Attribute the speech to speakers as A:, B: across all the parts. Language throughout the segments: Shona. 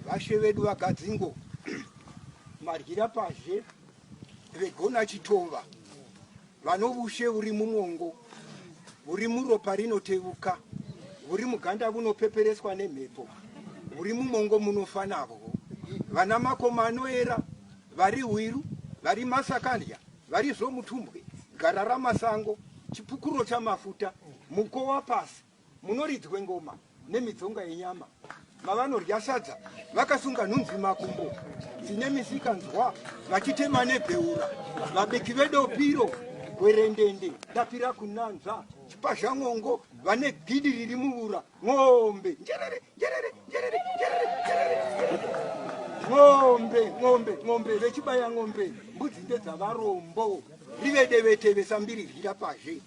A: Vashe vedu vagadzingo maryira pazhe vegona chitova vanovushe uri mumongo uri muropa rinoteuka uri muganda munopepereswa nemhepo uri mumongo munofanavo vana makoma anoera vari hwiru vari masakandya vari zvomutumbwe gara ramasango chipukuro chamafuta mukowa pasi munoridzwe ngoma nemidzonga yenyama mavanorya sadza vakasunga nhunzi makumbo dzine misikanzwa vachitema nebheura vabeki vedopiro gwerendende dapira kunanzva chipazhangongo vane gidi riri muvura ng'ombe njerere njerere njerere njerere ng'ombe vechibaya ng'ombe mbudzi ndedzavarombo rivedevete sambiri ryira pazhe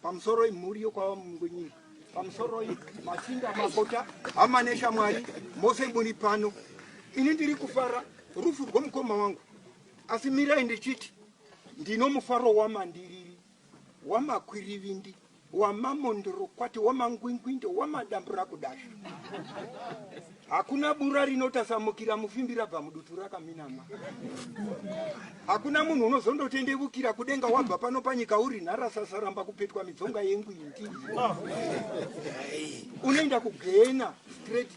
A: pamusoro imhuri yokwava mungwenyika pamusoro machinda mabota amanesha mwari mose muri pano ini ndiri kufara rufu rwomukoma wangu asi mirai ndichiti ndino mufaro wamandiriri wamakwirivindi wamamondoro kwati wamangwingwindo wamadambura kudasha hakuna bura rinotasamukira mufimbira bva mudutu rakaminama hakuna munhu unozondotendevukira kudenga wabva pano panyika uri nharasasaramba kupetwa midzonga yengwindi unoenda kugena straight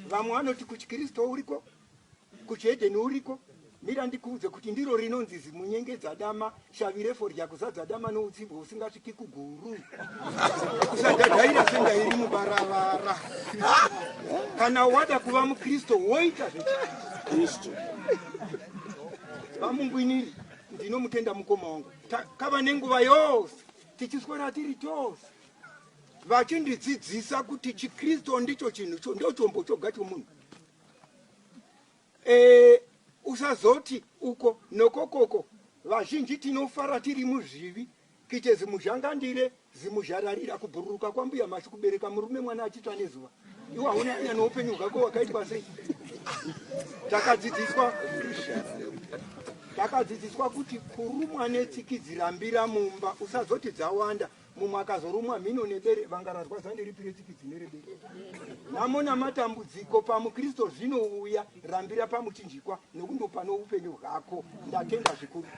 A: vamwe vanoti kuchikristu uriko kuchihedheni uriko mira ndikuudze kuti ndiro rinonzi zimunyengedza dama shavire forya kuzadza dama noutsibo usingasviki kuguru kusadhadhaira senga iri mubaravara kana wada kuva mukristu woita zvekristu vamungwiniri ndinomutenda mukoma wangu kava nenguva yose tichiswera tiri tose vachindidzidzisa kuti chikristu ndicho chinhu ndio chombo choga chomunhu usazoti uko nokokoko vazhinji tinofara tiri muzvivi kite zimuzhangandire zimuzhararira kubhururuka kwambuya mashi kubereka murume mwana achitsva nezuva iwe hauna kunya noupenyu hwako hwakaitwa sei takadzidziswa kuti kurumwa netsikidzi rambira mumba usazoti dzawanda mumwe akazorumwa mhino nebere vangaradzwa zandiripire tsikidzi nerebere namona matambudziko pamukristu zvinouya rambira pamuchinjikwa nokundo pano upenyu hwako ndatenda zvikuru